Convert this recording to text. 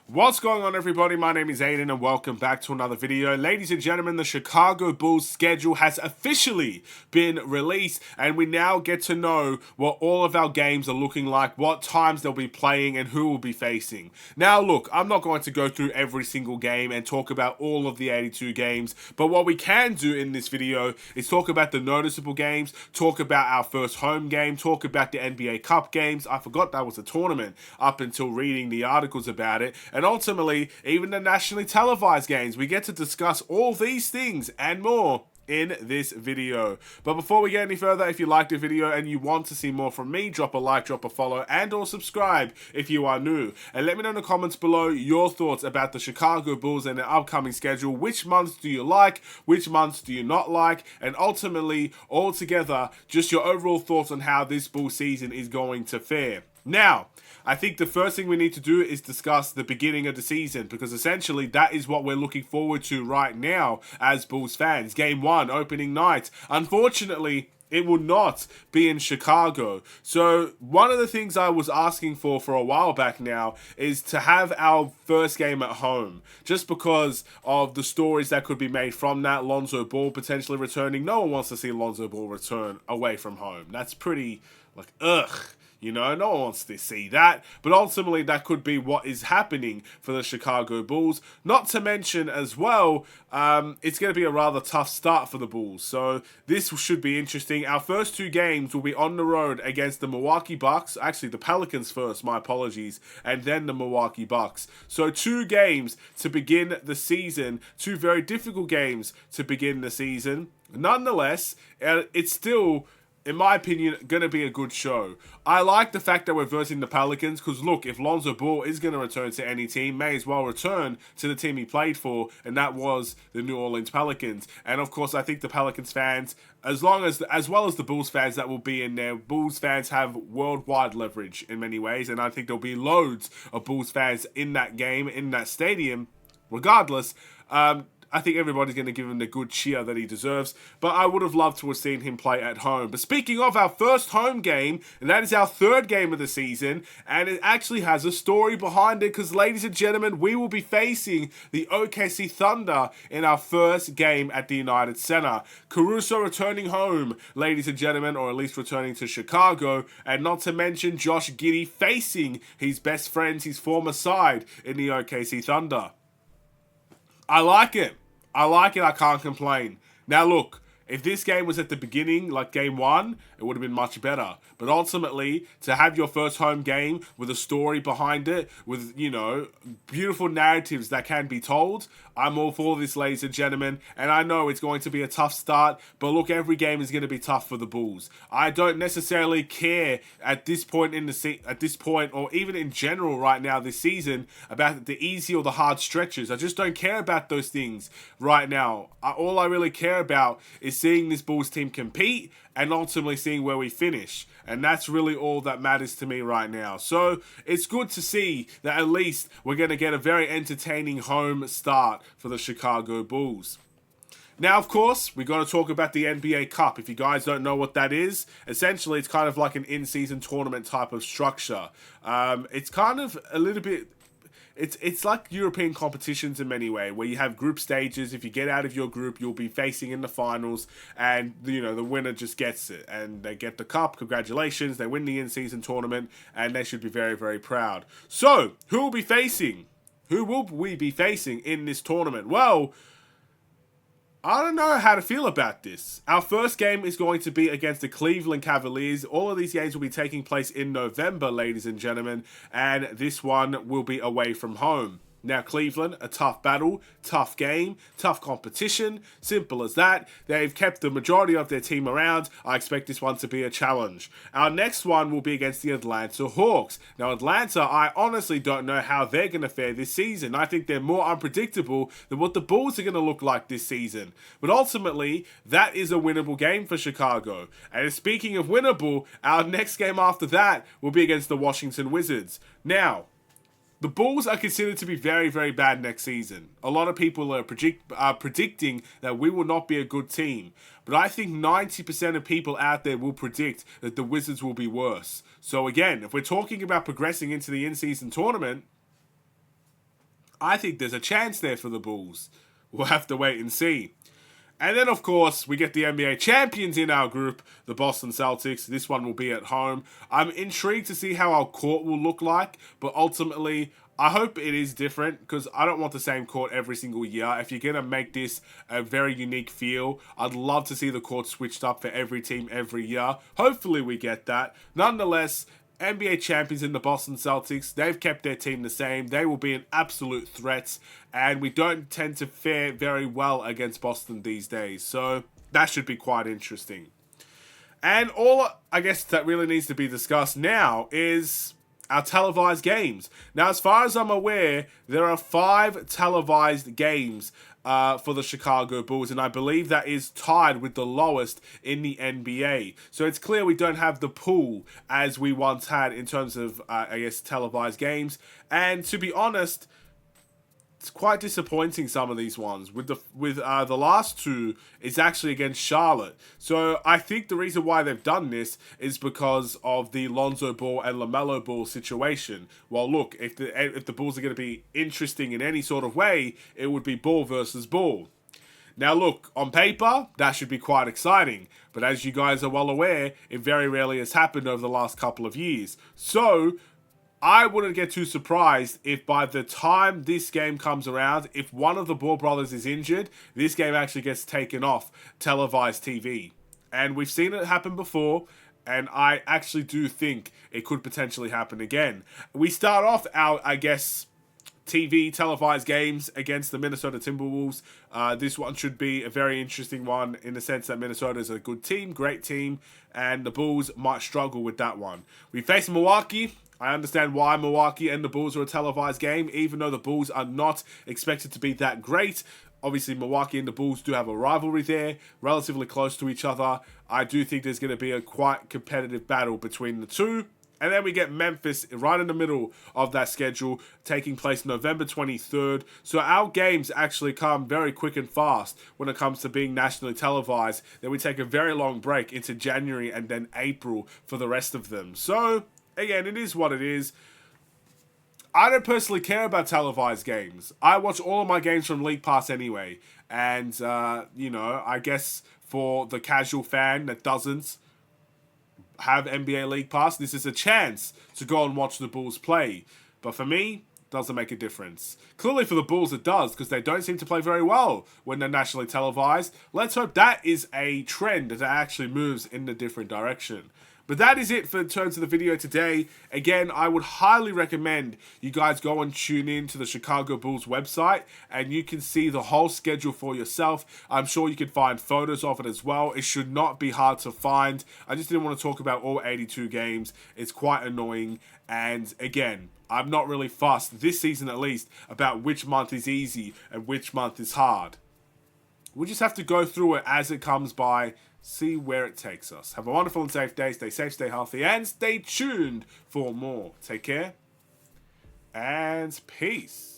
What's going on, everybody? My name is Aiden and welcome back to another video. Ladies and gentlemen, the Chicago Bulls schedule has officially been released and we now get to know what all of our games are looking like, what times they'll be playing and who will be facing. Now look, I'm not going to go through every single game and talk about all of the 82 games, but what we can do in this video is talk about the noticeable games, talk about our first home game, talk about the NBA Cup games. I forgot that was a tournament up until reading the articles about it. And ultimately, even the nationally televised games. We get to discuss all these things and more in this video. But before we get any further, if you liked the video and you want to see more from me, drop a like, drop a follow, and or subscribe if you are new. And let me know in the comments below your thoughts about the Chicago Bulls and their upcoming schedule. Which months do you like? Which months do you not like? And ultimately, altogether, just your overall thoughts on how this Bull season is going to fare. Now, I think the first thing we need to do is discuss the beginning of the season, because essentially that is what we're looking forward to right now as Bulls fans. Game 1, opening night. Unfortunately, it will not be in Chicago. So one of the things I was asking for a while back now is to have our first game at home, just because of the stories that could be made from that. Lonzo Ball potentially returning. No one wants to see Lonzo Ball return away from home. That's pretty, ugh. You know, no one wants to see that. But ultimately, that could be what is happening for the Chicago Bulls. Not to mention, as well, it's going to be a rather tough start for the Bulls. So this should be interesting. Our first two games will be on the road against the Milwaukee Bucks. Actually, the Pelicans first, my apologies. And then the Milwaukee Bucks. So 2 games to begin the season. 2 very difficult games to begin the season. Nonetheless, it's still, in my opinion, going to be a good show. I like the fact that we're versing the Pelicans, because look, if Lonzo Ball is going to return to any team, may as well return to the team he played for, and that was the New Orleans Pelicans. And of course, I think the Pelicans fans, as well as the Bulls fans that will be in there, Bulls fans have worldwide leverage in many ways, and I think there'll be loads of Bulls fans in that game, in that stadium, regardless. I think everybody's going to give him the good cheer that he deserves, but I would have loved to have seen him play at home. But speaking of our first home game, and that is our third game of the season, and it actually has a story behind it, because ladies and gentlemen, we will be facing the OKC Thunder in our first game at the United Center. Caruso returning home, ladies and gentlemen, or at least returning to Chicago, and not to mention Josh Giddey facing his best friends, his former side in the OKC Thunder. I like it. I can't complain. Now look, if this game was at the beginning, like game 1, it would have been much better. But ultimately, to have your first home game with a story behind it, with, you know, beautiful narratives that can be told, I'm all for this, ladies and gentlemen. And I know it's going to be a tough start, but look, every game is going to be tough for the Bulls. I don't necessarily care at this point or even in general right now this season, about the easy or the hard stretches. I just don't care about those things right now. All I really care about is seeing this Bulls team compete and ultimately seeing where we finish. And that's really all that matters to me right now. So it's good to see that at least we're going to get a very entertaining home start for the Chicago Bulls. Now, of course, we got to talk about the NBA Cup. If you guys don't know what that is, essentially it's kind of like an in-season tournament type of structure. It's kind of a little bit... It's like European competitions in many ways, where you have group stages. If you get out of your group, you'll be facing in the finals, and you know the winner just gets it, and they get the cup. Congratulations, they win the in-season tournament, and they should be very, very proud. So, who will we be facing in this tournament? Well, I don't know how to feel about this. Our first game is going to be against the Cleveland Cavaliers. All of these games will be taking place in November, ladies and gentlemen, and this one will be away from home. Now, Cleveland, a tough battle, tough game, tough competition, simple as that. They've kept the majority of their team around. I expect this one to be a challenge. Our next one will be against the Atlanta Hawks. Now, Atlanta, I honestly don't know how they're going to fare this season. I think they're more unpredictable than what the Bulls are going to look like this season. But ultimately, that is a winnable game for Chicago. And speaking of winnable, our next game after that will be against the Washington Wizards. Now, the Bulls are considered to be very, very bad next season. A lot of people are predicting that we will not be a good team. But I think 90% of people out there will predict that the Wizards will be worse. So again, if we're talking about progressing into the in-season tournament, I think there's a chance there for the Bulls. We'll have to wait and see. And then, of course, we get the NBA champions in our group, the Boston Celtics. This one will be at home. I'm intrigued to see how our court will look like, but ultimately, I hope it is different because I don't want the same court every single year. If you're going to make this a very unique feel, I'd love to see the court switched up for every team every year. Hopefully we get that. Nonetheless, NBA champions in the Boston Celtics, they've kept their team the same. They will be an absolute threat, and we don't tend to fare very well against Boston these days. So that should be quite interesting. And all, I guess, that really needs to be discussed now is our televised games. Now, as far as I'm aware, there are 5 televised games for the Chicago Bulls, and I believe that is tied with the lowest in the NBA. So it's clear we don't have the pool as we once had in terms of, I guess, televised games. And to be honest, it's quite disappointing, some of these ones. With the last 2, it's actually against Charlotte. So I think the reason why they've done this is because of the Lonzo Ball and LaMelo Ball situation. Well, look, if the Bulls are going to be interesting in any sort of way, it would be Ball versus Ball. Now, look, on paper, that should be quite exciting. But as you guys are well aware, it very rarely has happened over the last couple of years. So I wouldn't get too surprised if by the time this game comes around, if one of the Ball brothers is injured, this game actually gets taken off televised TV. And we've seen it happen before, and I actually do think it could potentially happen again. We start off our, I guess, TV televised games against the Minnesota Timberwolves. This one should be a very interesting one in the sense that Minnesota is a good team, great team, and the Bulls might struggle with that one. We face Milwaukee. I understand why Milwaukee and the Bulls are a televised game, even though the Bulls are not expected to be that great. Obviously, Milwaukee and the Bulls do have a rivalry there, relatively close to each other. I do think there's going to be a quite competitive battle between the two. And then we get Memphis right in the middle of that schedule, taking place November 23rd. So our games actually come very quick and fast when it comes to being nationally televised. Then we take a very long break into January and then April for the rest of them. So again, it is what it is. I don't personally care about televised games. I watch all of my games from League Pass anyway. And, I guess for the casual fan that doesn't have NBA League Pass, this is a chance to go and watch the Bulls play. But for me, doesn't make a difference. Clearly for the Bulls it does, because they don't seem to play very well when they're nationally televised. Let's hope that is a trend that actually moves in a different direction. But that is it in terms of the video today. Again, I would highly recommend you guys go and tune in to the Chicago Bulls website and you can see the whole schedule for yourself. I'm sure you can find photos of it as well. It should not be hard to find. I just didn't want to talk about all 82 games. It's quite annoying. And again, I'm not really fussed, this season at least, about which month is easy and which month is hard. We just have to go through it as it comes by, see where it takes us. Have a wonderful and safe day. Stay safe, stay healthy, and stay tuned for more. Take care, and peace.